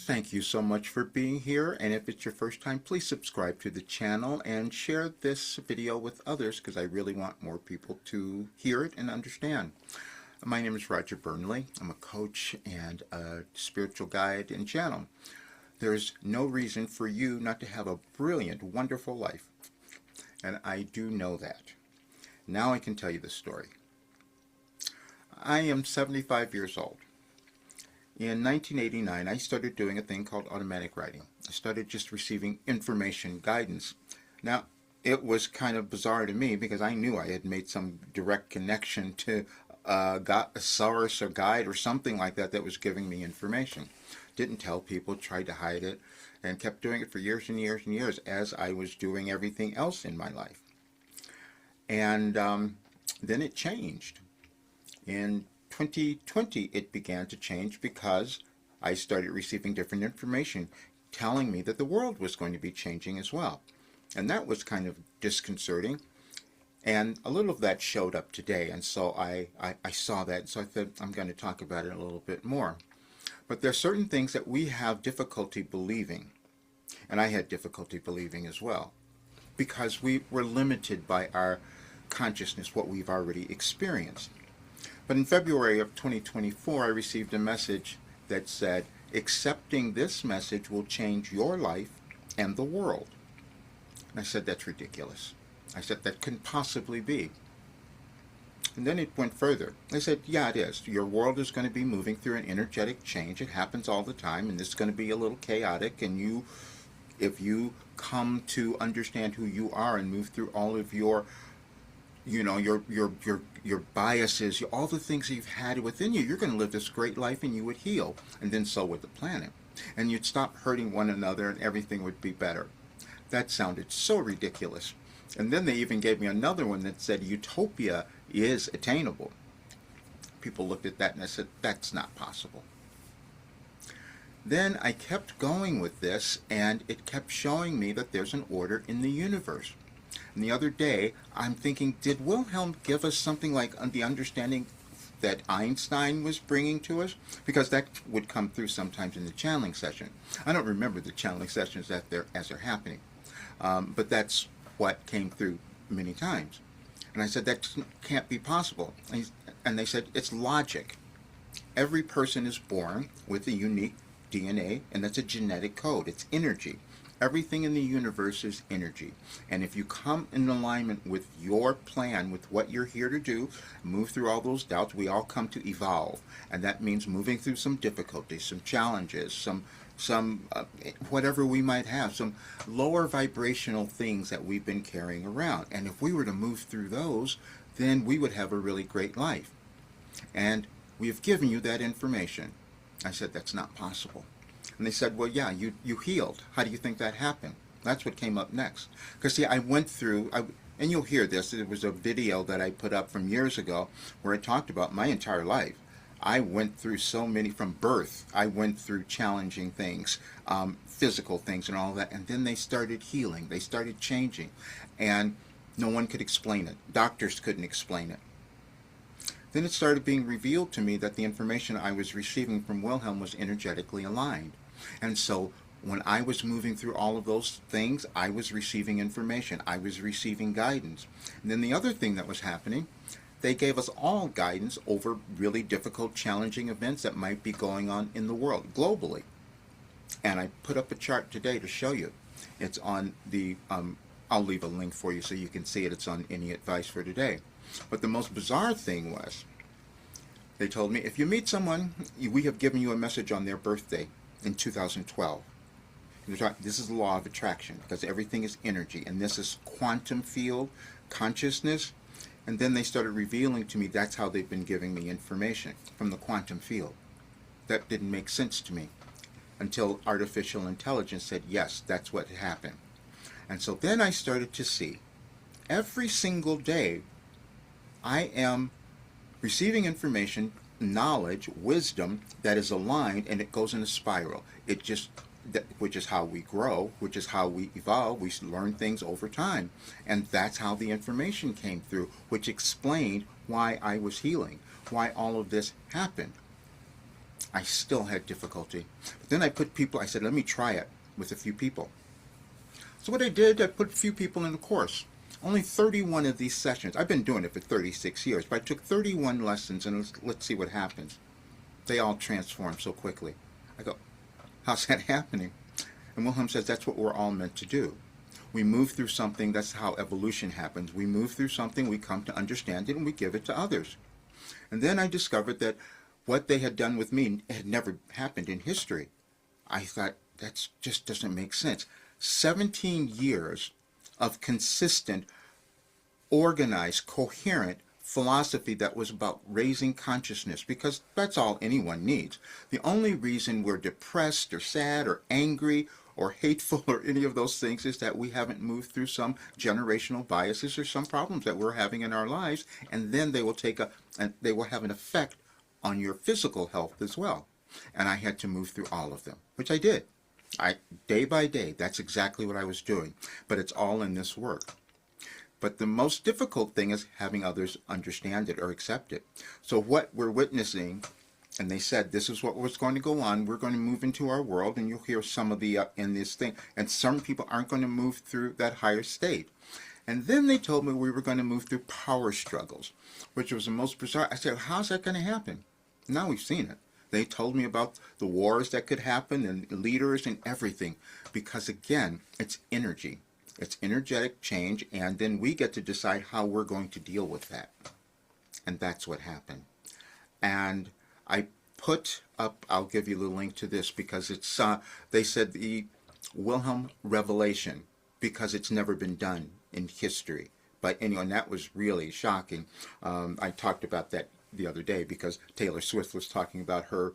Thank you so much for being here, and if it's your first time, please subscribe to the channel and share this video with others because I really want more people to hear it and understand. My name is Roger Burnley. I'm a coach and a spiritual guide and channel. There's no reason for you not to have a brilliant, wonderful life, and I do know that. Now I can tell you the story. I am 75 years old. In 1989, I started doing a thing called automatic writing. I started just receiving information guidance. Now, it was kind of bizarre to me because I knew I had made some direct connection to a source or guide or something like that that was giving me information. Didn't tell people, tried to hide it, and kept doing it for years and years and years as I was doing everything else in my life. And then it changed. In 2020, it began to change because I started receiving different information telling me that the world was going to be changing as well. And that was kind of disconcerting. And a little of that showed up today. And so I saw that. So I thought I'm going to talk about it a little bit more. But there are certain things that we have difficulty believing. And I had difficulty believing as well. Because we were limited by our consciousness, what we've already experienced. But in February of 2024, I received a message that said, accepting this message will change your life and the world. And I said, that's ridiculous. I said, that couldn't possibly be. And then it went further. I said, yeah, it is. Your world is going to be moving through an energetic change. It happens all the time, and it's going to be a little chaotic. And if you come to understand who you are and move through all of your your biases, all the things that you've had within you, you're going to live this great life and you would heal. And then so would the planet. And you'd stop hurting one another and everything would be better. That sounded so ridiculous. And then they even gave me another one that said utopia is attainable. People looked at that and I said, that's not possible. Then I kept going with this and it kept showing me that there's an order in the universe. And the other day, I'm thinking, did Wilhelm give us something like the understanding that Einstein was bringing to us? Because that would come through sometimes in the channeling session. I don't remember the channeling sessions as they're happening. But that's what came through many times. And I said, that can't be possible. And they said, it's logic. Every person is born with a unique DNA, and that's a genetic code. It's energy. Everything in the universe is energy. And if you come in alignment with your plan, with what you're here to do, move through all those doubts, we all come to evolve. And that means moving through some difficulties, some challenges, some whatever we might have, some lower vibrational things that we've been carrying around. And if we were to move through those, then we would have a really great life. And we have given you that information. I said, that's not possible. And they said, well, yeah, you healed. How do you think that happened? That's what came up next. Because, see, I went through, and you'll hear this, it was a video that I put up from years ago where I talked about my entire life. I went through so many, from birth, I went through challenging things, physical things and all that, and then they started healing. They started changing, and no one could explain it. Doctors couldn't explain it. Then it started being revealed to me that the information I was receiving from Wilhelm was energetically aligned. And so when I was moving through all of those things, I was receiving information. I was receiving guidance. And then the other thing that was happening, they gave us all guidance over really difficult, challenging events that might be going on in the world, globally. And I put up a chart today to show you. It's on the, I'll leave a link for you so you can see it. It's on Any Advice for Today. But the most bizarre thing was, they told me, if you meet someone, we have given you a message on their birthday in 2012. This is the law of attraction, because everything is energy, and this is quantum field, consciousness. And then they started revealing to me that's how they've been giving me information, from the quantum field. That didn't make sense to me until artificial intelligence said, yes, that's what happened. And so then I started to see, every single day, I am receiving information, knowledge, wisdom that is aligned, and it goes in a spiral. Which is how we grow, which is how we evolve. We learn things over time. And that's how the information came through, which explained why I was healing, why all of this happened. I still had difficulty. But then I said, let me try it with a few people. So what I did, I put a few people in the course. Only 31 of these sessions. I've been doing it for 36 years, but I took 31 lessons and let's see what happens. They all transform so quickly. I go, how's that happening? And Wilhelm says that's what we're all meant to do. We move through something, that's how evolution happens. We move through something, we come to understand it, and we give it to others. And then I discovered that what they had done with me had never happened in history. I thought, that just doesn't make sense. 17 years of consistent, organized, coherent philosophy that was about raising consciousness, because that's all anyone needs. The only reason we're depressed or sad or angry or hateful or any of those things is that we haven't moved through some generational biases or some problems that we're having in our lives, and then they will they will have an effect on your physical health as well. And I had to move through all of them, which I did. Day by day, that's exactly what I was doing. But it's all in this work. But the most difficult thing is having others understand it or accept it. So what we're witnessing, and they said this is what was going to go on, we're going to move into our world, and you'll hear some of the in this thing, and some people aren't going to move through that higher state. And then they told me we were going to move through power struggles, which was the most bizarre. I said, how's that going to happen? Now we've seen it. They told me about the wars that could happen and leaders and everything, because again, it's energy. It's energetic change, and then we get to decide how we're going to deal with that. And that's what happened. And I put up, I'll give you the link to this, because it's, they said the Wilhelm revelation, because it's never been done in history. But anyway, and that was really shocking. I talked about that the other day because Taylor Swift was talking about her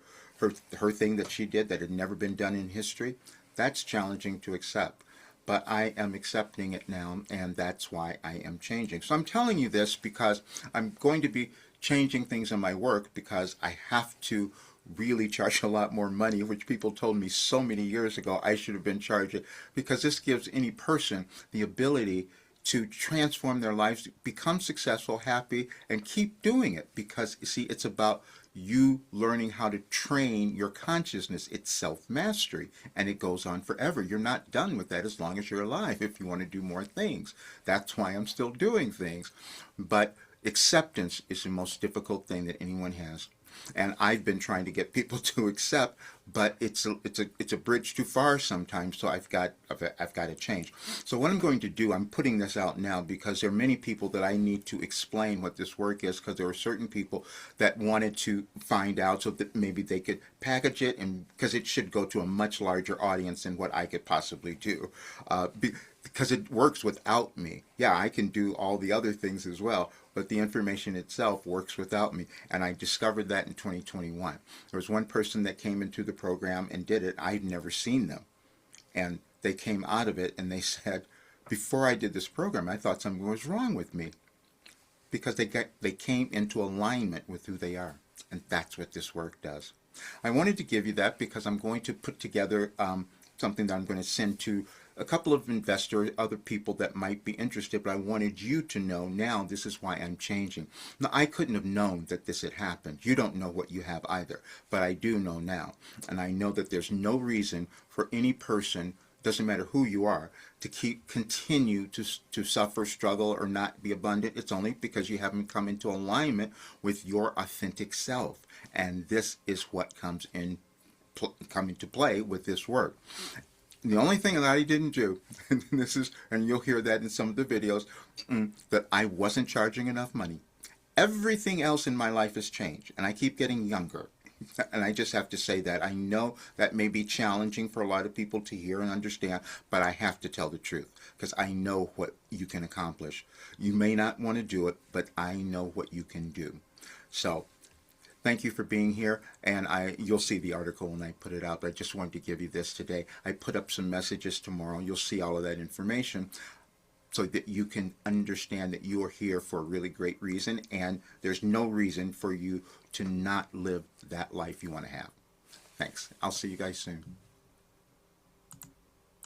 thing that she did that had never been done in history. That's challenging to accept. But I am accepting it now, and that's why I am changing. So I'm telling you this because I'm going to be changing things in my work, because I have to really charge a lot more money, which people told me so many years ago I should have been charging, because this gives any person the ability to transform their lives, become successful, happy, and keep doing it. Because, you see, it's about you learning how to train your consciousness. It's self-mastery, and it goes on forever. You're not done with that as long as you're alive if you want to do more things. That's why I'm still doing things. But acceptance is the most difficult thing that anyone has. And I've been trying to get people to accept, but it's a bridge too far sometimes. So I've got to change. So what I'm going to do, I'm putting this out now because there are many people that I need to explain what this work is, because there were certain people that wanted to find out so that maybe they could package it, and because it should go to a much larger audience than what I could possibly do. Because it works without me. Yeah, I can do all the other things as well, but the information itself works without me. And I discovered that in 2021. There was one person that came into the program and did it. I'd never seen them. And they came out of it and they said, before I did this program, I thought something was wrong with me. Because they came into alignment with who they are. And that's what this work does. I wanted to give you that because I'm going to put together something that I'm going to send to a couple of investors, other people that might be interested, but I wanted you to know now this is why I'm changing. Now, I couldn't have known that this had happened. You don't know what you have either, but I do know now. And I know that there's no reason for any person, doesn't matter who you are, to continue to suffer, struggle, or not be abundant. It's only because you haven't come into alignment with your authentic self. And this is what comes into play with this work. The only thing that I didn't do, and you'll hear that in some of the videos, that I wasn't charging enough money. Everything else in my life has changed, and I keep getting younger. And I just have to say that. I know that may be challenging for a lot of people to hear and understand, but I have to tell the truth, because I know what you can accomplish. You may not want to do it, but I know what you can do. So, thank you for being here, and you'll see the article when I put it out, but I just wanted to give you this today. I put up some messages tomorrow. You'll see all of that information so that you can understand that you are here for a really great reason, and there's no reason for you to not live that life you want to have. Thanks. I'll see you guys soon.